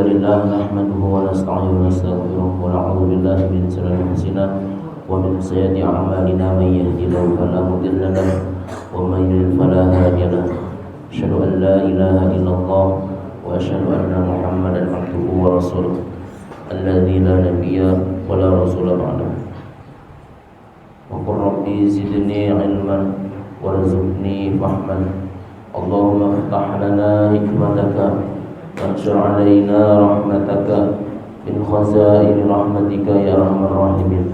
لله نحمده ونستعينه ونستغفره ونعوذ بالله من شرور أنفسنا ومن سيئات أعمالنا من يهده الله فلا مضل له ومن يضلل فلا هادي له أشهد أن لا إله إلا الله وأشهد أن محمدا عبده ورسوله الذي لا نبي ولا رسول بعده وقل ربي زدني علما وارزقني فهما اللهم افتح لنا حكمتك وانشر علينا رحمتك من خزائن رحمتك ya arhamar rahimin.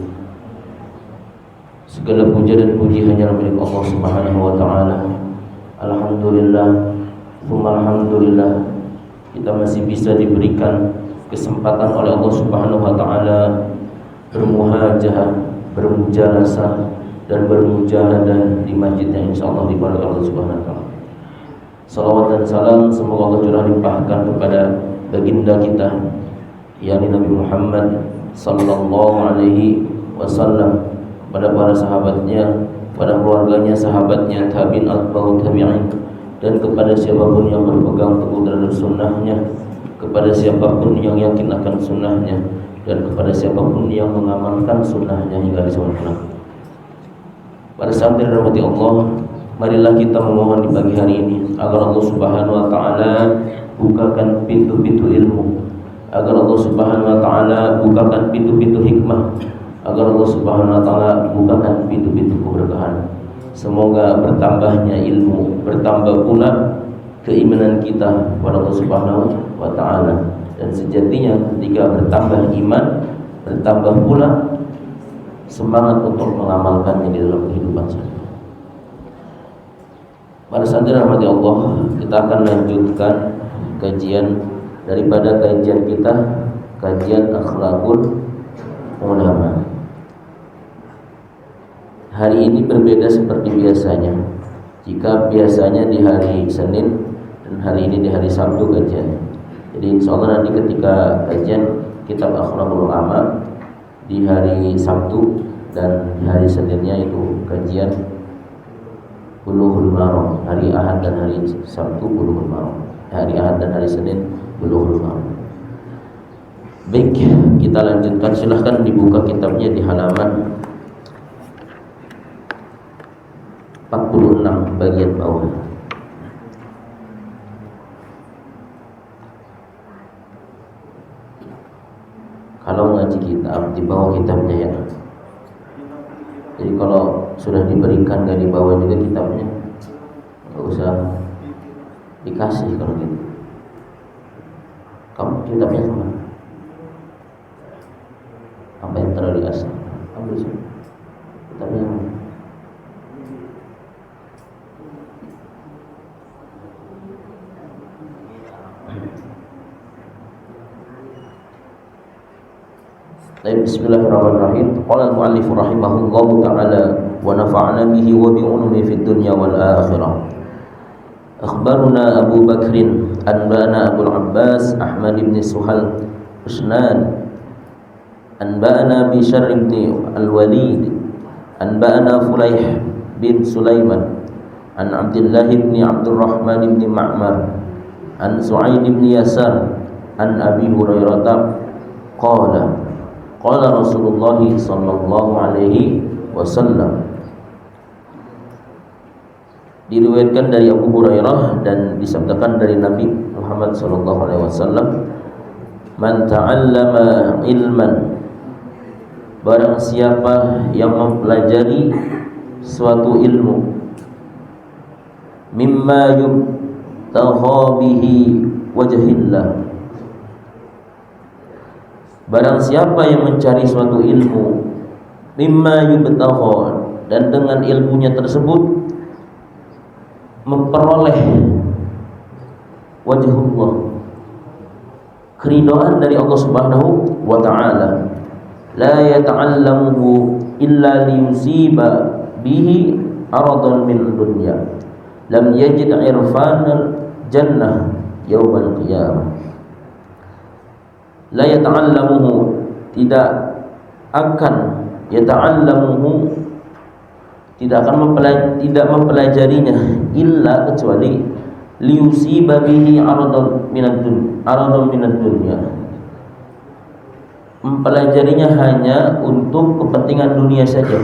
Segala puja dan puji hanya milik Allah Subhanahu wa taala. Alhamdulillah, tsumma alhamdulillah, kita masih bisa diberikan kesempatan oleh Allah Subhanahu wa taala bermuhajah, bermujalasah dan bermujahadah di masjid yang insyaallah diberkahi Allah Subhanahu wa taala. Salawat dan salam semoga Allah curah limpahkan kepada baginda kita yakni Nabi Muhammad sallallahu alaihi wasallam, pada para sahabatnya, pada keluarganya, sahabatnya, tabi'in, atba'ut tabi'in, dan kepada siapapun yang berpegang teguh terhadap sunnahnya, kepada siapapun yang yakin akan sunnahnya, dan kepada siapapun yang mengamalkan sunnahnya hingga di zaman kelak. Pada saat yang dirahmati Allah, marilah kita memohon di pagi hari ini agar Allah Subhanahu wa taala bukakan pintu-pintu ilmu, agar Allah Subhanahu wa taala bukakan pintu-pintu hikmah, agar Allah Subhanahu wa taala bukakan pintu-pintu keberkahan. Semoga bertambahnya ilmu, bertambah pula keimanan kita kepada Allah Subhanahu wa taala, dan sejatinya ketika bertambah iman, bertambah pula semangat untuk mengamalkannya di dalam kehidupan saya. Pada saat dirahmati Allah, kita akan lanjutkan kajian daripada kajian kita, kajian akhlakul ulama. Hari ini berbeda seperti biasanya. Jika biasanya di hari Senin dan hari ini di hari Sabtu kajian. Jadi insya Allah nanti ketika kajian kitab akhlakul ulama di hari Sabtu dan di hari Seninnya itu kajian Bulughul Maram, hari Ahad dan hari Sabtu Bulughul Maram, hari Ahad dan hari Senin Bulughul Maram. Baik, kita lanjutkan. Silahkan dibuka kitabnya di halaman 46 bagian bawah. Kalau ngaji kitab di bawah kitabnya ya. Jadi kalau sudah diberikan gak dibawa juga kitabnya, gak usah dikasih kalau gitu. Kamu kitabnya kemana? Apa yang terlalu asal? Ambil sih kitabnya kemana? Bismillahirrahmanirrahim. Qala al-mu'allif rahimahullahu ta'ala wa nafa'ana bihi wa bi ulumihi fid dunya wal akhirah. Akhbaruna Abu Bakrin anba'ana Abu al-Abbas Ahmad ibn Suhal Usnan anba'ana Bishr ibn al-Walid anba'ana Fulayh bin Sulaiman an Abdullah ibn Abdurrahman ibn Ma'mar an Su'aid ibn Yasar an Abi Hurairah qala qala Rasulullah sallallahu alaihi wasallam. Diriwayatkan dari Abu Hurairah dan disabdakan dari Nabi Muhammad sallallahu alaihi wasallam, man ta'allama ilman, barang siapa yang mempelajari suatu ilmu, mimma yubtagha bihi wajhillah, barang siapa yang mencari suatu ilmu, mimma yubtagha, dan dengan ilmunya tersebut memperoleh wajhullah, keridhaan dari Allah Subhanahu wa taala, la yata'allamuhu illa liyusiba bihi aradan min dunya lam yajid irfanal jannah yaumal qiyamah. La yata'allamuhu, tidak akan mempelajarinya illa kecuali liyusiba bihi aradan minad dunya. Mempelajarinya hanya untuk kepentingan dunia saja,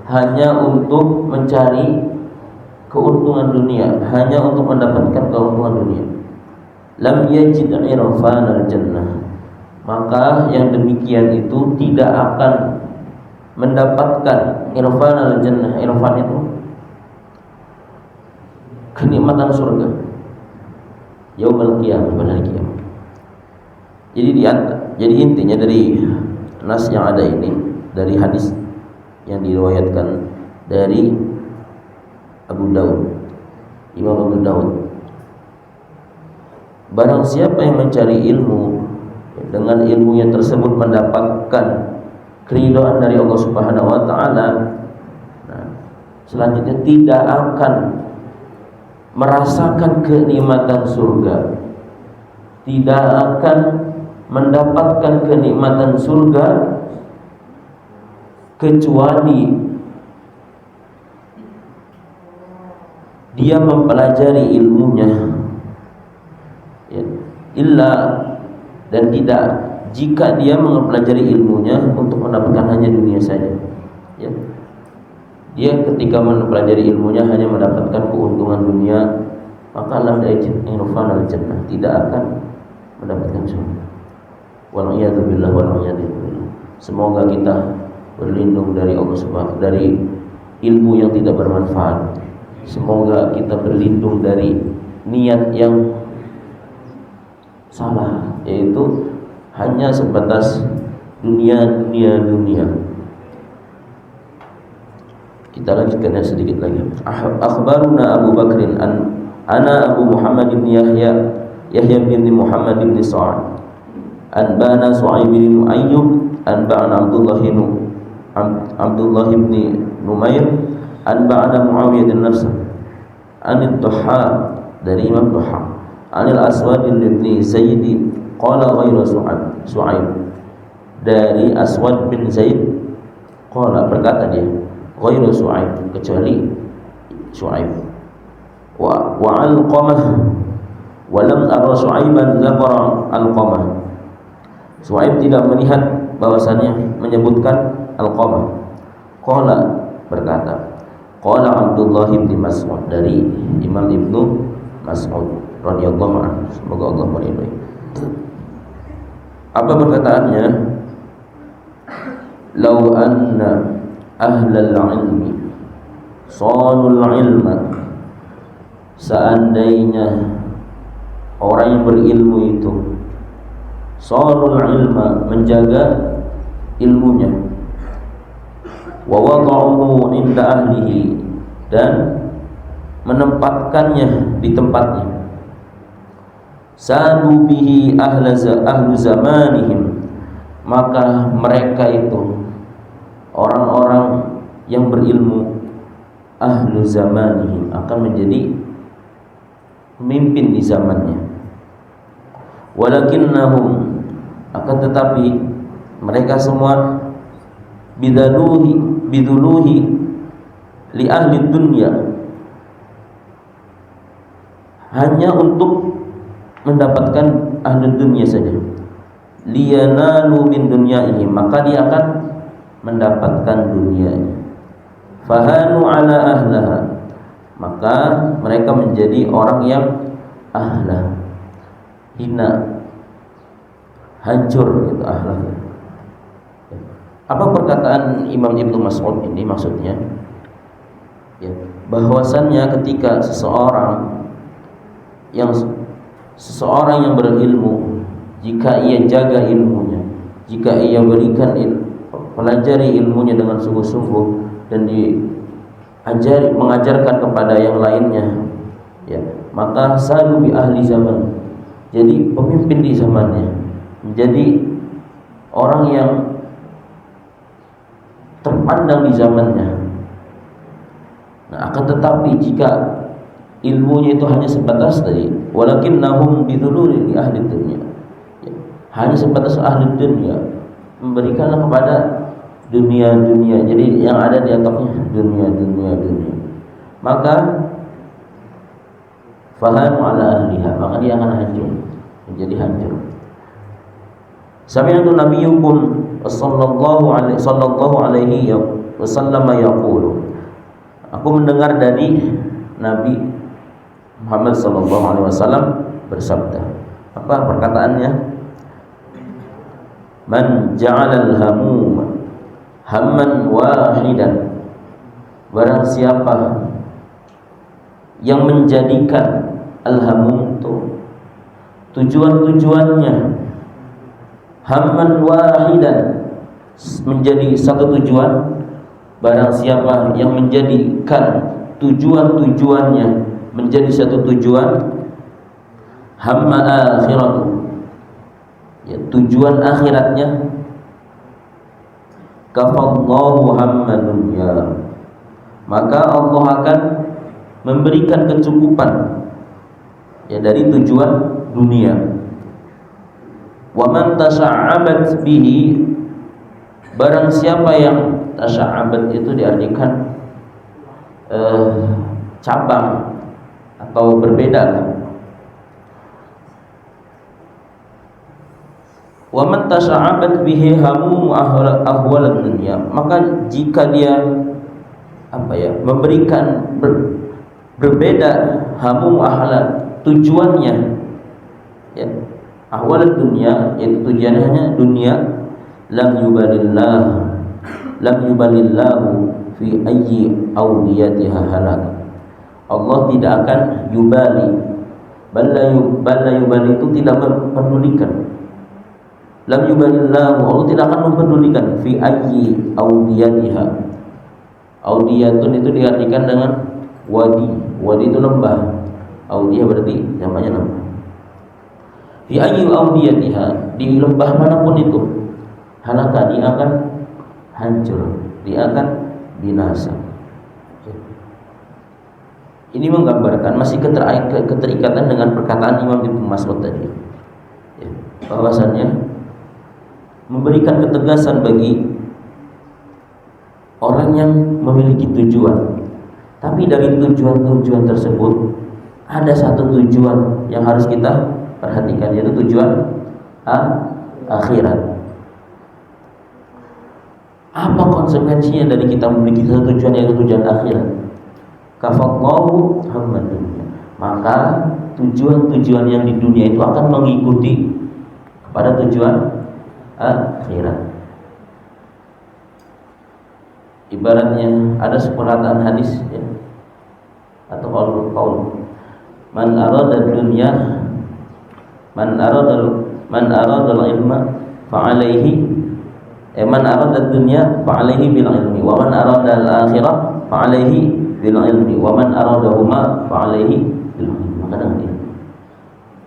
hanya untuk mencari keuntungan dunia, hanya untuk mendapatkan keuntungan dunia. Lam yajid irfanal jannah, maka yang demikian itu tidak akan mendapatkan irfanal jannah. Irfan itu kenikmatan surga yaumul qiyamah, pada hari kiamat. Jadi intinya dari nas yang ada ini, dari hadis yang diriwayatkan dari Abu Daud, Imam Abu Daud, barang siapa yang mencari ilmu, dengan ilmunya tersebut mendapatkan keridhaan dari Allah Subhanahu wa taala, nah, selanjutnya tidak akan merasakan kenikmatan surga, tidak akan mendapatkan kenikmatan surga kecuali dia mempelajari ilmunya, ya, illa, dan tidak jika dia mempelajari ilmunya untuk mendapatkan hanya dunia saja, ya. Dia ketika mempelajari ilmunya hanya mendapatkan keuntungan dunia, maka lam yajid irfanal jannah, tidak akan mendapatkan surga. Wal'iyadu billah, wal'iyadu billah. Semoga kita berlindung dari Allah Subhanahu, dari ilmu yang tidak bermanfaat. Semoga kita berlindung dari niat yang salah, yaitu hanya sebatas dunia. Kita lanjutkan sedikit lagi. Akhbaruna Abu Bakrin ana Abu Muhammad bin Yahya bin Muhammad bin Sa'ad anbana Su'aib bin Ayyub anbana Abdullah bin Numair anbana Muawiyah bin Nafs anid Duha, dari Imam Duha, anil Aswad bin Zaid qala ghairu Su'aib, dari Aswad bin Zaid qala, berkata dia, ghairu Su'aib, kecuali Su'aib, wa Alqamah wa lam ara Su'aiban dzakara Alqamah. Su'aib tidak melihat bahwasannya menyebutkan Alqamah. Qala, berkata, qala Abdullah bin Mas'ud, dari Imam Ibnu Mas'ud radhiyallahu anhu, semoga Allah meridhai. Apa perkataannya? Lau anna ahlal ilmi sanul ilma, seandainya orang yang berilmu itu sanul ilma, menjaga ilmunya, wa wada'uhu inda ahlihi, dan menempatkannya di tempatnya, sadu bihi ahlu zamanihim, maka mereka itu orang-orang yang berilmu, ahlu zamanihim, akan menjadi pemimpin di zamannya. Walakinnahum, akan tetapi mereka semua biduluhi li ahli dunya, hanya untuk mendapatkan ahli dunia saja. Liyanalu min dunyaihim, maka dia akan mendapatkan dunianya. Fahanu ala ahlaha, maka mereka menjadi orang yang ahlah, hina, hancur gitu ahlah. Apa perkataan Imam Ibnu Mas'ud ini maksudnya? Ya, bahwasannya ketika seseorang yang berilmu, jika ia jaga ilmunya, jika ia berikan pelajari ilmunya dengan sungguh-sungguh dan mengajarkan kepada yang lainnya, ya, maka sadu bi ahli zaman, jadi pemimpin di zamannya, menjadi orang yang terpandang di zamannya. Nah, akan tetapi jika ilmunya itu hanya sebatas tadi, walakinnahum biduluri li ahli dunya, ya, hanya sebatas ahli dunia, memberikanlah kepada dunia, jadi yang ada di otaknya dunia, maka fahanu ala ahliha, maka dia akan hancur, menjadi hancur. Sami'tu nabiyyukum sallallahu alaihi wasallam yaqulu, aku mendengar dari Nabi Muhammad sallallahu alaihi wasallam bersabda. Apa perkataannya? Man ja'alal hamum hamman wahidan, barang siapa yang menjadikan al-hamum itu tujuan-tujuannya hamman wahidan, menjadi satu tujuan, barang siapa yang menjadikan tujuan-tujuannya menjadi satu tujuan, hamma akhiratu, ya, tujuan akhiratnya, kafallahu hamma dunya, maka Allah akan memberikan kecukupan, ya, dari tujuan dunia. Wa man tasa'abat bihi, barang siapa yang tasa'abat itu diartikan cabang atau berbeda. Wa man tasa'abat bihi hamum ahwal dunya, maka jika dia memberikan berbeda hamum ahwal, tujuannya, ya, ahwal dunia, yaitu tujuannya hanya dunia, lam yubalillahu fi ayyi awdiyatiha halak, Allah tidak akan yubali, balla yubali itu tidak mempedulikan, lam yubalillahu, Allah tidak akan mempedulikan fi ayyi awdiyatiha. Awdiyatun itu diartikan dengan wadi, wadi itu lembah, awdiyah berarti namanya lembah. Fi ayyi awdiyatiha, di lembah manapun itu, halaka, dia akan hancur, dia akan binasa. Ini menggambarkan masih keterikatan dengan perkataan Imam Ibnu Mas'ud tadi, ya, bahwasannya memberikan ketegasan bagi orang yang memiliki tujuan, tapi dari tujuan-tujuan tersebut ada satu tujuan yang harus kita perhatikan, yaitu tujuan akhirat. Apa konsekuensinya dari kita memiliki satu tujuan, yaitu tujuan akhirat? Kafallahu hamma dunya, maka tujuan-tujuan yang di dunia itu akan mengikuti kepada tujuan akhirat. Ibaratnya ada seperataan hadis, ya, atau qaul man arada dunya man arada al-ilma fa'alaihi man arada dunya fa'alaihi bil ilmi wa man arada al-akhirah fa'alaihi bil ilmi wa man aradahuma fa'alaihi bil ilmi. Maka dengan ilmu,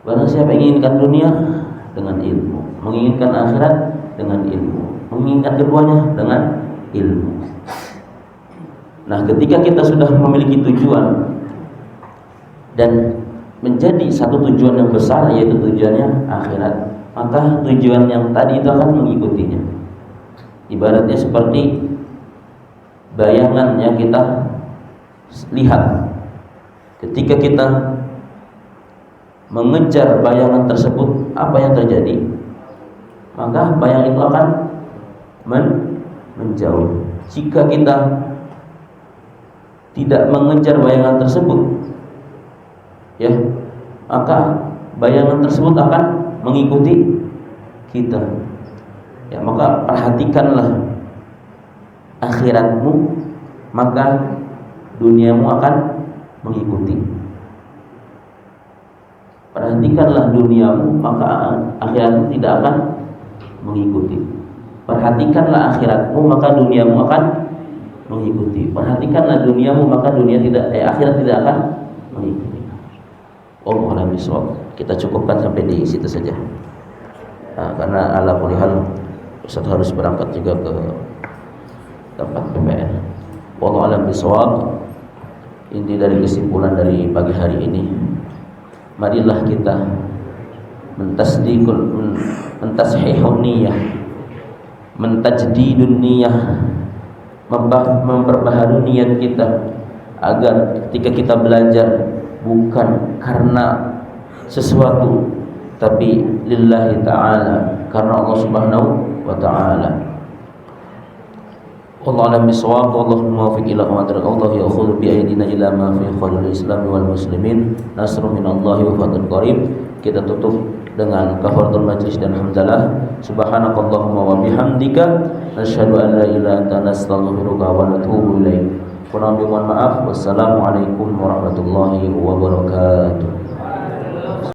barang siapa inginkan dunia dengan ilmu, menginginkan akhirat dengan ilmu, menginginkan keduanya dengan ilmu. Nah, ketika kita sudah memiliki tujuan dan menjadi satu tujuan yang besar, yaitu tujuannya akhirat, maka tujuan yang tadi itu akan mengikutinya. Ibaratnya seperti bayangan yang kita lihat. Ketika kita mengejar bayangan tersebut, apa yang terjadi? Maka bayangan itu akan menjauh. Jika kita tidak mengejar bayangan tersebut, ya, maka bayangan tersebut akan mengikuti kita. Ya, maka perhatikanlah akhiratmu, maka duniamu akan mengikuti. Perhatikanlah duniamu, maka akhiratmu tidak akan mengikuti. Perhatikanlah akhiratmu, maka duniamu akan mengikuti. Perhatikanlah duniamu, maka akhirat tidak akan mengikuti. Oh, alam bisawab. Kita cukupkan sampai di situ saja. Nah, karena ala kulli hal Ustaz harus berangkat juga ke tempat PPN. Wallahu alam bisawab. Inti dari kesimpulan dari pagi hari ini, marilah kita mentashihun niyah, mentajdidun niyah, memperbaharui niat kita, agar ketika kita belajar bukan karena sesuatu, tapi lillahi ta'ala, karena Allah Subhanahu wa ta'ala. Allah alam bisawab, Allahumma muwaffiq ila ma tarak Allah ya'khudhu bi aydina ila ma fi khairil islam wal muslimin, nasrun minallahi wa fathun qarib. Kita tutup dengan kafaratul majlis dan hamdalah. Subhanakallahumma wa bihamdika nasyhadu an la ilaha illa anta nastaghfiruka wa natubu ilaik. Kurang lebih mohon maaf. Wassalamualaikum warahmatullahi wabarakatuh.